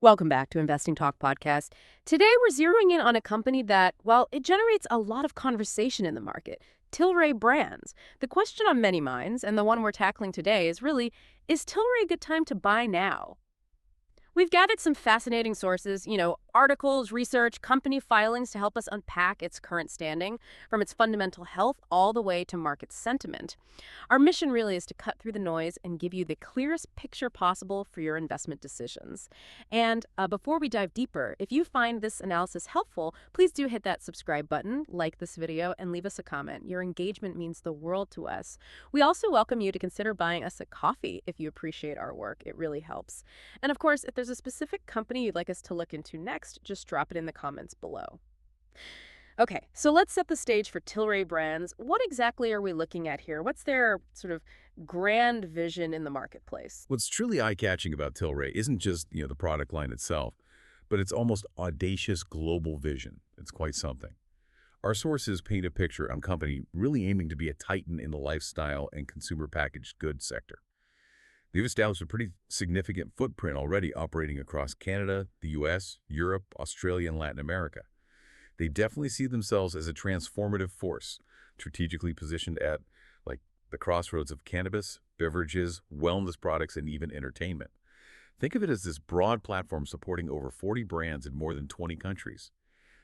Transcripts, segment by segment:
Welcome back to Investing Talk Podcast. Today, we're zeroing in on a company that, well, it generates a lot of conversation in the market, Tilray Brands. The question on many minds, and the one we're tackling today, is really, is Tilray a good time to buy now? We've gathered some fascinating sources, articles, research, company filings to help us unpack its current standing, from its fundamental health all the way to market sentiment. Our mission really is to cut through the noise and give you the clearest picture possible for your investment decisions. And before we dive deeper, if you find this analysis helpful, please do hit that subscribe button, like this video, and leave us a comment. Your engagement means the world to us. We also welcome you to consider buying us a coffee if you appreciate our work. It really helps. And of course, if there's a specific company you'd like us to look into next, just drop it in the comments below. Okay, so let's set the stage for Tilray Brands. What exactly are we looking at here? What's their sort of grand vision in the marketplace? What's truly eye-catching about Tilray isn't just, the product line itself, but its almost audacious global vision. It's quite something. Our sources paint a picture on a company really aiming to be a titan in the lifestyle and consumer packaged goods sector. They've established a pretty significant footprint already, operating across Canada, the US, Europe, Australia, and Latin America. They definitely see themselves as a transformative force, strategically positioned at, the crossroads of cannabis, beverages, wellness products, and even entertainment. Think of it as this broad platform supporting over 40 brands in more than 20 countries.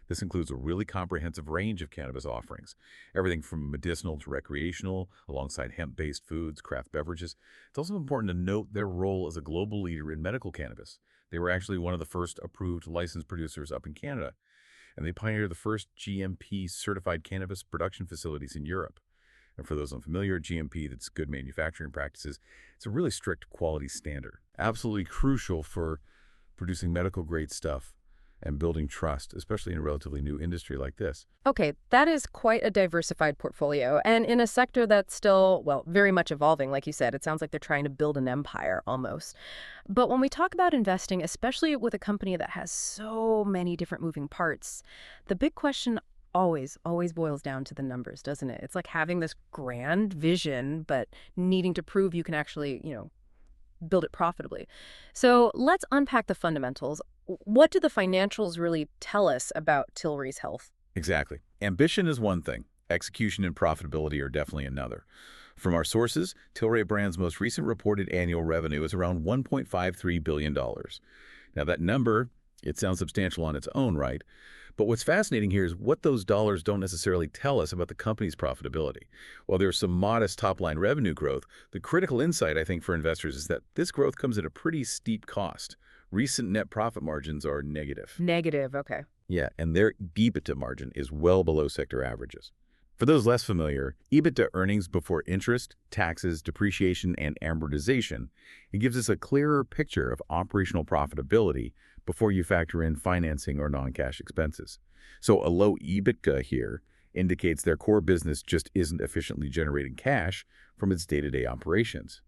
This includes a really comprehensive range of cannabis offerings, everything from medicinal to recreational, alongside hemp-based foods, craft beverages. It's also important to note their role as a global leader in medical cannabis. They were actually one of the first approved licensed producers up in Canada, and they pioneered the first GMP-certified cannabis production facilities in Europe. And for those unfamiliar, GMP, that's good manufacturing practices, it's a really strict quality standard. Absolutely crucial for producing medical-grade stuff and building trust, especially in a relatively new industry like this. Okay, that is quite a diversified portfolio, and in a sector that's still, well, very much evolving, like you said. It sounds like they're trying to build an empire, almost. But when we talk about investing, especially with a company that has so many different moving parts, the big question always boils down to the numbers, doesn't it? It's like having this grand vision, but needing to prove you can actually, build it profitably. So let's unpack the fundamentals. What do the financials really tell us about Tilray's health? Exactly. Ambition is one thing. Execution and profitability are definitely another. From our sources, Tilray Brands' most recent reported annual revenue is around $1.53 billion. Now that number, it sounds substantial on its own right, but what's fascinating here is what those dollars don't necessarily tell us about the company's profitability. While there's some modest top-line revenue growth, the critical insight, I think, for investors is that this growth comes at a pretty steep cost. Recent net profit margins are negative. Negative, okay. Yeah, and their EBITDA margin is well below sector averages. For those less familiar, EBITDA earnings before interest, taxes, depreciation, and amortization, it gives us a clearer picture of operational profitability before you factor in financing or non-cash expenses. So a low EBITDA here indicates their core business just isn't efficiently generating cash from its day-to-day operations.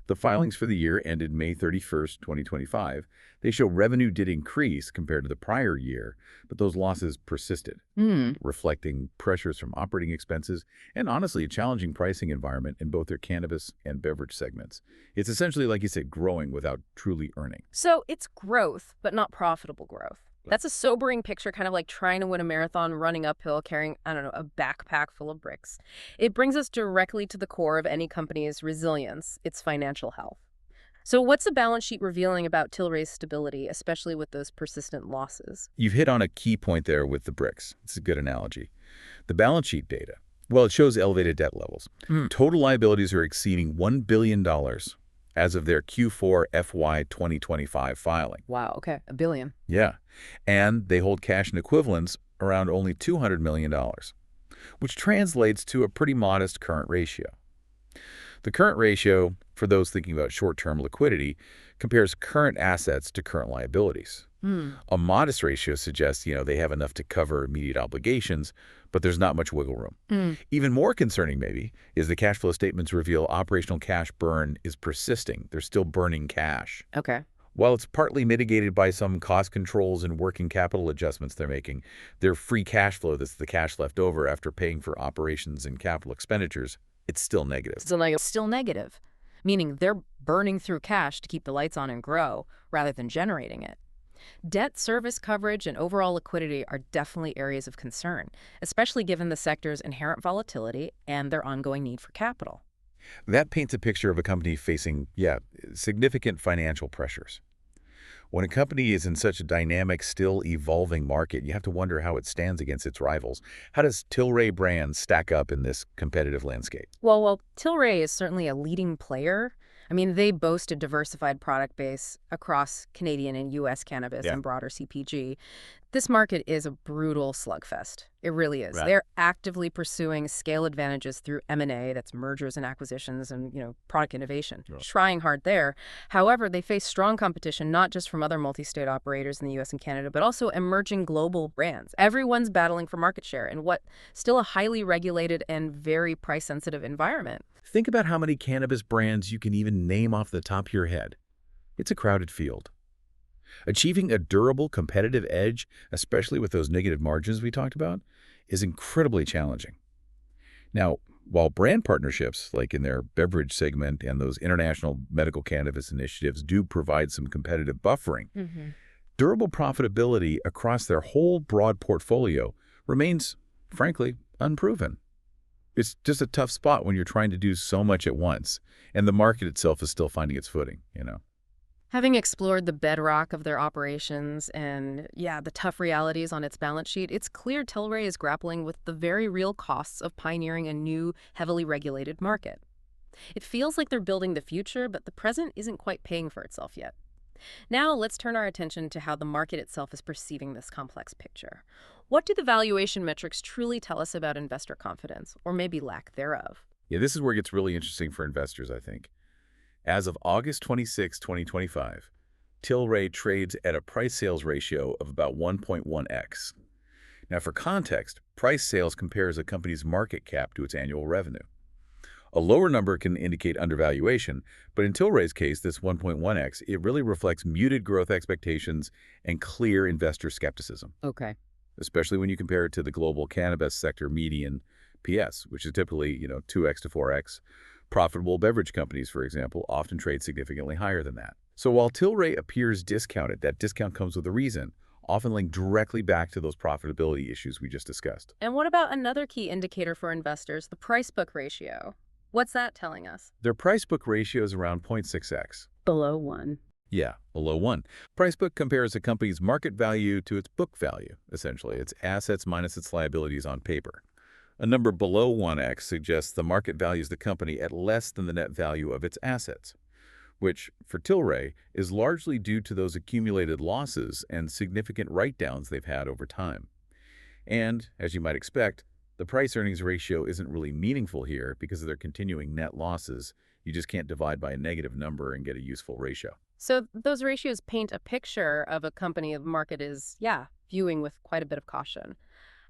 The filings for the year ended May 31st, 2025. They show revenue did increase compared to the prior year, but those losses persisted, reflecting pressures from operating expenses and, honestly, a challenging pricing environment in both their cannabis and beverage segments. It's essentially, like you said, growing without truly earning. So it's growth, but not profitable growth. That's a sobering picture, kind of like trying to win a marathon running uphill carrying, a backpack full of bricks. It brings us directly to the core of any company's resilience, its financial health. So what's the balance sheet revealing about Tilray's stability, especially with those persistent losses? You've hit on a key point there with the bricks. It's a good analogy. The balance sheet data, well, it shows elevated debt levels. Total liabilities are exceeding $1 billion as of their Q4 FY 2025 filing. Wow, okay, $1 billion. Yeah, and they hold cash and equivalents around only $200 million, which translates to a pretty modest current ratio. The current ratio, for those thinking about short-term liquidity, compares current assets to current liabilities. A modest ratio suggests, they have enough to cover immediate obligations, but there's not much wiggle room. Even more concerning, maybe, is the cash flow statements reveal operational cash burn is persisting. They're still burning cash. Okay. While it's partly mitigated by some cost controls and working capital adjustments they're making, their free cash flow, that's the cash left over after paying for operations and capital expenditures, it's still negative. Still negative, meaning they're burning through cash to keep the lights on and grow rather than generating it. Debt service coverage and overall liquidity are definitely areas of concern, especially given the sector's inherent volatility and their ongoing need for capital. That paints a picture of a company facing, yeah, significant financial pressures. When a company is in such a dynamic, still evolving market, you have to wonder how it stands against its rivals. How does Tilray Brands stack up in this competitive landscape? Well, Tilray is certainly a leading player. I mean, they boast a diversified product base across Canadian and U.S. cannabis Yeah, and broader CPG. This market is a brutal slugfest. It really is. right. They're actively pursuing scale advantages through M&A, that's mergers and acquisitions and, product innovation. Right. Trying hard there. However, they face strong competition not just from other multi-state operators in the U.S. and Canada, but also emerging global brands. Everyone's battling for market share in what still a highly regulated and very price-sensitive environment. Think about how many cannabis brands you can even name off the top of your head. It's a crowded field. Achieving a durable competitive edge, especially with those negative margins we talked about, is incredibly challenging. Now, while brand partnerships, like in their beverage segment and those international medical cannabis initiatives, do provide some competitive buffering, durable profitability across their whole broad portfolio remains, frankly, unproven. It's just a tough spot when you're trying to do so much at once, and the market itself is still finding its footing. Having explored the bedrock of their operations and, the tough realities on its balance sheet, it's clear Tilray is grappling with the very real costs of pioneering a new, heavily regulated market. It feels like they're building the future, but the present isn't quite paying for itself yet. Now, let's turn our attention to how the market itself is perceiving this complex picture. What do the valuation metrics truly tell us about investor confidence, or maybe lack thereof? Yeah, this is where it gets really interesting for investors, I think. As of August 26, 2025, Tilray trades at a price-sales ratio of about 1.1x. Now, for context, price sales compares a company's market cap to its annual revenue. A lower number can indicate undervaluation, but in Tilray's case, this 1.1x, it really reflects muted growth expectations and clear investor skepticism, Okay. especially when you compare it to the global cannabis sector median PS, which is typically, 2x to 4x. Profitable beverage companies, for example, often trade significantly higher than that. So while Tilray appears discounted, that discount comes with a reason, often linked directly back to those profitability issues we just discussed. And what about another key indicator for investors, the price-book ratio? What's that telling us? Their price-book ratio is around 0.6x. Below 1. Yeah, below 1. Price-book compares a company's market value to its book value, essentially, its assets minus its liabilities on paper. A number below 1x suggests the market values the company at less than the net value of its assets, which, for Tilray, is largely due to those accumulated losses and significant write-downs they've had over time. And, as you might expect, the price-earnings ratio isn't really meaningful here because of their continuing net losses. You just can't divide by a negative number and get a useful ratio. So those ratios paint a picture of a company the market is, viewing with quite a bit of caution.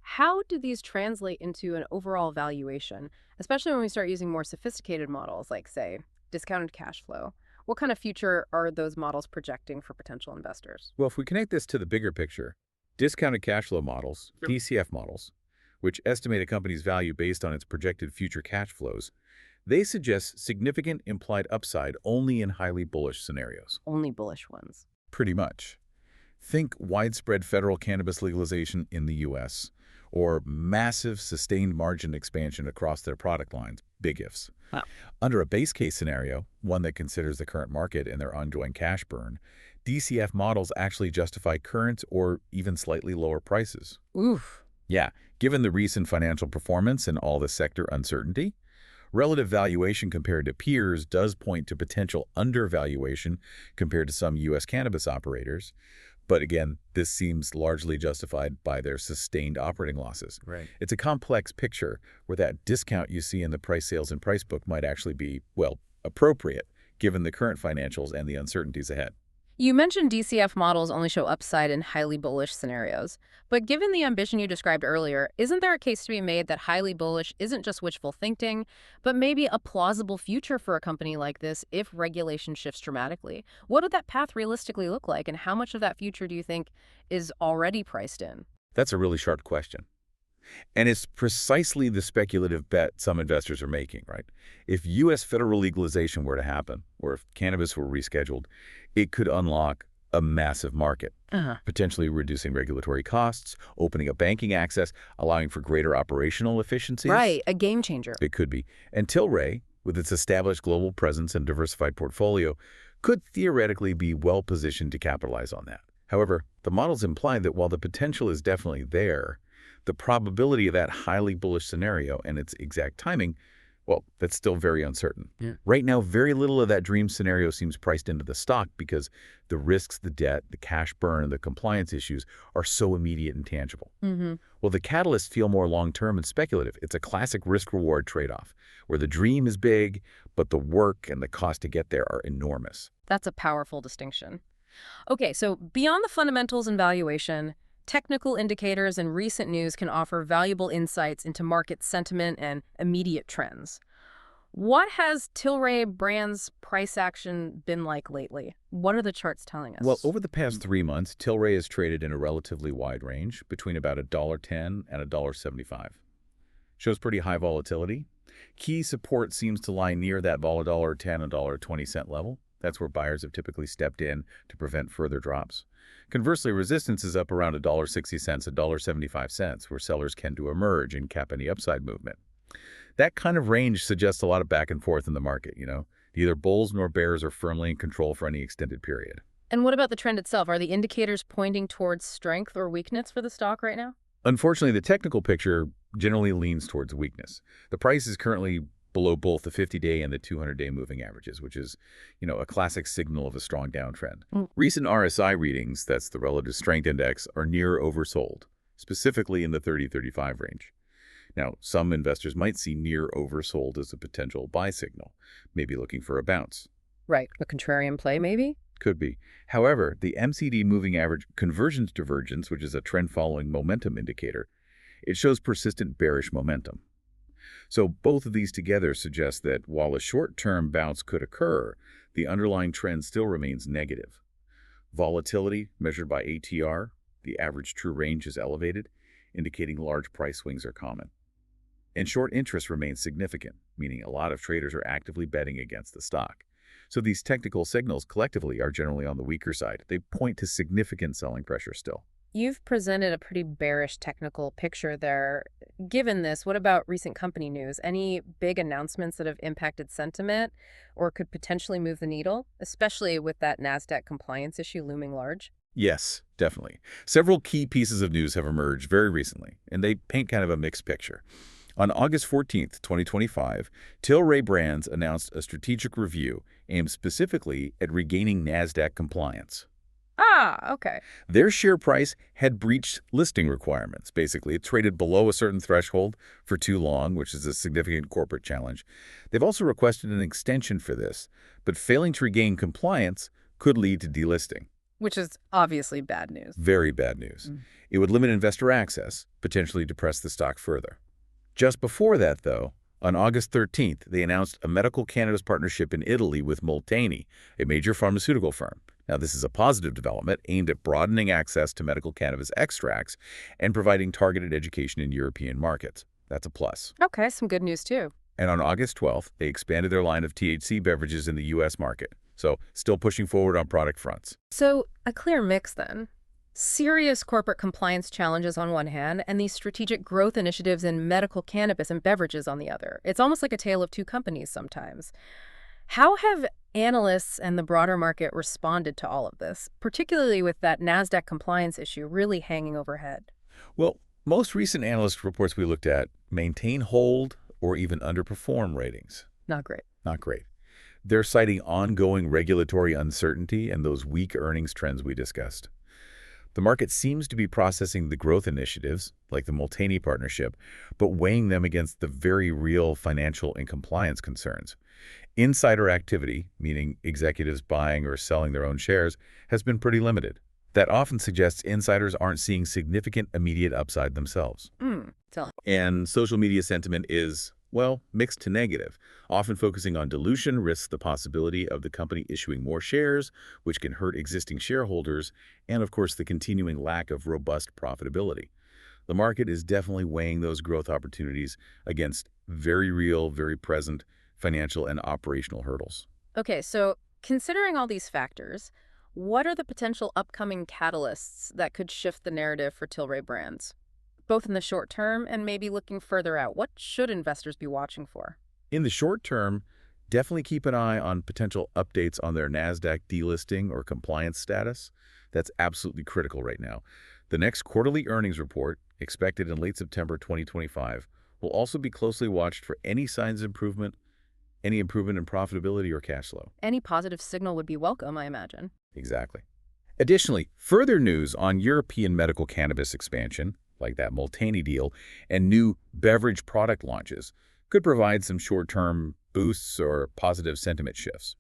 How do these translate into an overall valuation, especially when we start using more sophisticated models like, say, discounted cash flow? What kind of future are those models projecting for potential investors? Well, if we connect this to the bigger picture, discounted cash flow models, DCF models, which estimate a company's value based on its projected future cash flows, they suggest significant implied upside only in highly bullish scenarios. Only bullish ones. Pretty much. Think widespread federal cannabis legalization in the U.S., or massive sustained margin expansion across their product lines, big ifs. Wow. Under a base case scenario, one that considers the current market and their ongoing cash burn, DCF models actually justify current or even slightly lower prices. Oof. Yeah, given the recent financial performance and all the sector uncertainty, relative valuation compared to peers does point to potential undervaluation compared to some U.S. cannabis operators. But again, this seems largely justified by their sustained operating losses. Right. It's a complex picture where that discount you see in the price sales and price book might actually be, well, appropriate given the current financials and the uncertainties ahead. You mentioned DCF models only show upside in highly bullish scenarios. But given the ambition you described earlier, isn't there a case to be made that highly bullish isn't just wishful thinking, but maybe a plausible future for a company like this if regulation shifts dramatically? What would that path realistically look like, and how much of that future do you think is already priced in? That's a really sharp question. And it's precisely the speculative bet some investors are making, right? If U.S. federal legalization were to happen, or if cannabis were rescheduled, it could unlock a massive market. potentially reducing regulatory costs, opening up banking access, allowing for greater operational efficiencies. Right, a game changer. It could be. And Tilray, with its established global presence and diversified portfolio, could theoretically be well-positioned to capitalize on that. However, the models imply that while the potential is definitely there, the probability of that highly bullish scenario and its exact timing, well, that's still very uncertain. Yeah. Right now, very little of that dream scenario seems priced into the stock because the risks, the debt, the cash burn, and the compliance issues are so immediate and tangible. Well, the catalysts feel more long-term and speculative. It's a classic risk-reward trade-off, where the dream is big, but the work and the cost to get there are enormous. That's a powerful distinction. Okay, so beyond the fundamentals and valuation, technical indicators and recent news can offer valuable insights into market sentiment and immediate trends. What has Tilray Brands' price action been like lately? What are the charts telling us? Well, over the past 3 months, Tilray has traded in a relatively wide range between about $1.10 and $1.75. Shows pretty high volatility. Key support seems to lie near that $1.10 and $1.20 level. That's where buyers have typically stepped in to prevent further drops. Conversely, resistance is up around $1.60, $1.75, where sellers tend to emerge and cap any upside movement. That kind of range suggests a lot of back and forth in the market, Neither bulls nor bears are firmly in control for any extended period. And what about the trend itself? Are the indicators pointing towards strength or weakness for the stock right now? Unfortunately, the technical picture generally leans towards weakness. The price is currently below both the 50-day and the 200-day moving averages, which is, a classic signal of a strong downtrend. Recent RSI readings, that's the relative strength index, are near oversold, specifically in the 30-35 range. Now, some investors might see near oversold as a potential buy signal, maybe looking for a bounce. Right, a contrarian play maybe? Could be. However, the MCD moving average convergence divergence, which is a trend-following momentum indicator, it shows persistent bearish momentum. So both of these together suggest that while a short-term bounce could occur, the underlying trend still remains negative. Volatility, measured by ATR, the average true range, is elevated, indicating large price swings are common. And short interest remains significant, meaning a lot of traders are actively betting against the stock. So these technical signals collectively are generally on the weaker side. They point to significant selling pressure still. You've presented a pretty bearish technical picture there. Given this, what about recent company news? Any big announcements that have impacted sentiment or could potentially move the needle, especially with that Nasdaq compliance issue looming large? Yes, definitely. Several key pieces of news have emerged very recently, and they paint kind of a mixed picture. On August 14th, 2025, Tilray Brands announced a strategic review aimed specifically at regaining Nasdaq compliance. Ah, okay. Their share price had breached listing requirements. Basically, it traded below a certain threshold for too long, which is a significant corporate challenge. They've also requested an extension for this, but failing to regain compliance could lead to delisting. Which is obviously bad news. Very bad news. It would limit investor access, potentially depress the stock further. Just before that, though, on August 13th, they announced a medical cannabis partnership in Italy with Molteni, a major pharmaceutical firm. Now, this is a positive development aimed at broadening access to medical cannabis extracts and providing targeted education in European markets. That's a plus. Okay, some good news too. And on August 12th, they expanded their line of THC beverages in the U.S. market. So, still pushing forward on product fronts. So, a clear mix then. Serious corporate compliance challenges on one hand, and these strategic growth initiatives in medical cannabis and beverages on the other. It's almost like a tale of two companies sometimes. How have analysts and the broader market responded to all of this, particularly with that Nasdaq compliance issue really hanging overhead? Well, most recent analyst reports we looked at maintain hold or even underperform ratings. Not great. Not great. They're citing ongoing regulatory uncertainty and those weak earnings trends we discussed. The market seems to be processing the growth initiatives, like the Molteni partnership, but weighing them against the very real financial and compliance concerns. Insider activity, meaning executives buying or selling their own shares, has been pretty limited. That often suggests insiders aren't seeing significant immediate upside themselves. And social media sentiment is, well, mixed to negative, often focusing on dilution risks the possibility of the company issuing more shares, which can hurt existing shareholders, and of course the continuing lack of robust profitability. The market is definitely weighing those growth opportunities against very real, very present financial and operational hurdles. Okay, so considering all these factors, What are the potential upcoming catalysts that could shift the narrative for Tilray Brands, both in the short term and maybe looking further out? What should investors be watching for? In the short term, definitely keep an eye on potential updates on their Nasdaq delisting or compliance status. That's absolutely critical right now. The next quarterly earnings report, expected in late September 2025, will also be closely watched for any signs of improvement, any improvement in profitability or cash flow. Any positive signal would be welcome, I imagine. Exactly. Additionally, further news on European medical cannabis expansion, like that Multani deal, and new beverage product launches, could provide some short-term boosts or positive sentiment shifts.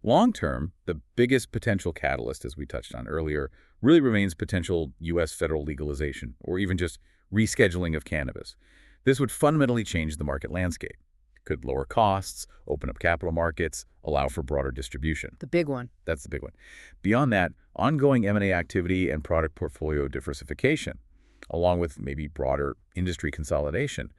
Long-term, the biggest potential catalyst, as we touched on earlier, really remains potential U.S. federal legalization or even just rescheduling of cannabis. This would fundamentally change the market landscape. Could lower costs, open up capital markets, allow for broader distribution. The big one. That's the big one. Beyond that, ongoing M&A activity and product portfolio diversification, along with maybe broader industry consolidation,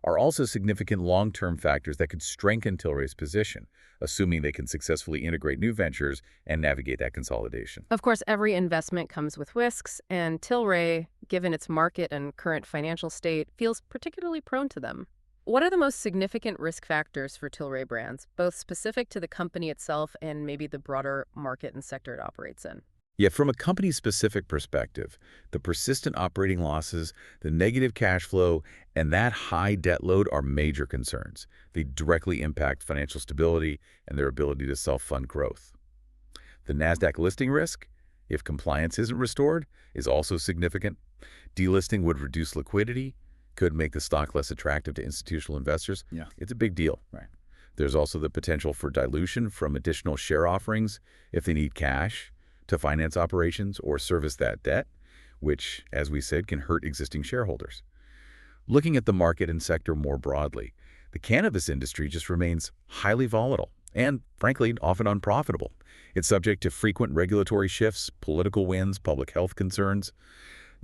are also significant long-term factors that could strengthen Tilray's position, assuming they can successfully integrate new ventures and navigate that consolidation. Of course, every investment comes with risks, and Tilray, given its market and current financial state, feels particularly prone to them. What are the most significant risk factors for Tilray Brands, both specific to the company itself and maybe the broader market and sector it operates in? Yet from a company-specific perspective, the persistent operating losses, the negative cash flow, and that high debt load are major concerns. They directly impact financial stability and their ability to self-fund growth. The Nasdaq listing risk, if compliance isn't restored, is also significant. Delisting would reduce liquidity, could make the stock less attractive to institutional investors. Yeah. It's a big deal. Right. There's also the potential for dilution from additional share offerings if they need cash to finance operations or service that debt, which, as we said, can hurt existing shareholders. Looking at the market and sector more broadly, the cannabis industry just remains highly volatile and, frankly, often unprofitable. It's subject to frequent regulatory shifts, political winds, public health concerns.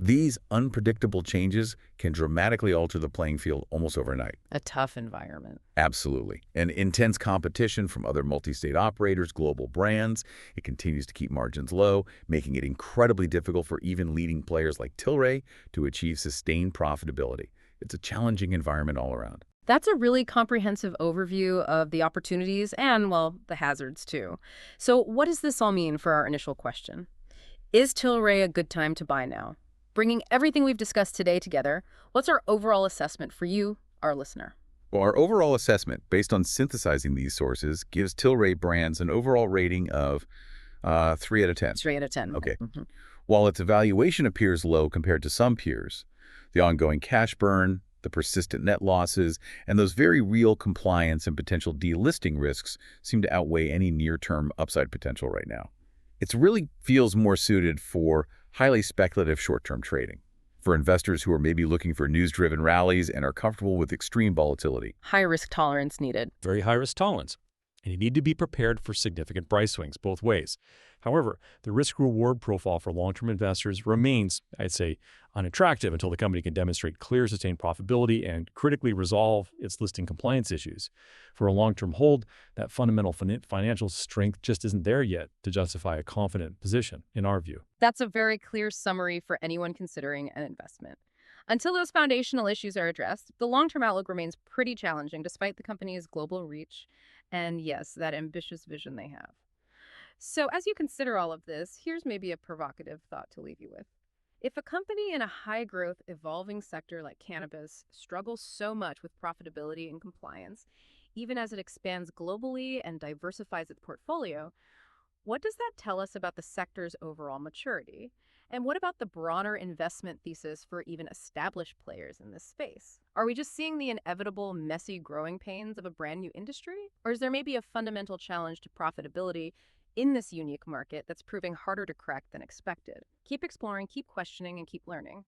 These unpredictable changes can dramatically alter the playing field almost overnight. A tough environment. Absolutely. And intense competition from other multi-state operators, global brands. It continues to keep margins low, making it incredibly difficult for even leading players like Tilray to achieve sustained profitability. It's a challenging environment all around. That's a really comprehensive overview of the opportunities and, well, the hazards too. So what does this all mean for our initial question? Is Tilray a good time to buy now? Bringing everything we've discussed today together, what's our overall assessment for you, our listener? Well, our overall assessment, based on synthesizing these sources, gives Tilray Brands an overall rating of 3 out of 10. 3 out of 10. Okay. Mm-hmm. While its valuation appears low compared to some peers, the ongoing cash burn, the persistent net losses, and those very real compliance and potential delisting risks seem to outweigh any near-term upside potential right now. It really feels more suited for highly speculative short-term trading, for investors who are maybe looking for news-driven rallies and are comfortable with extreme volatility. High risk tolerance needed. Very high risk tolerance. And you need to be prepared for significant price swings both ways. However, the risk-reward profile for long-term investors remains, I'd say, unattractive until the company can demonstrate clear, sustained profitability and critically resolve its listing compliance issues. For a long-term hold, that fundamental financial strength just isn't there yet to justify a confident position, in our view. That's a very clear summary for anyone considering an investment. Until those foundational issues are addressed, the long-term outlook remains pretty challenging despite the company's global reach and, yes, that ambitious vision they have. So as you consider all of this, here's maybe a provocative thought to leave you with. If a company in a high-growth, evolving sector like cannabis struggles so much with profitability and compliance, even as it expands globally and diversifies its portfolio, what does that tell us about the sector's overall maturity? And what about the broader investment thesis for even established players in this space? Are we just seeing the inevitable, messy growing pains of a brand new industry? Or is there maybe a fundamental challenge to profitability in this unique market that's proving harder to crack than expected? Keep exploring, keep questioning, and keep learning.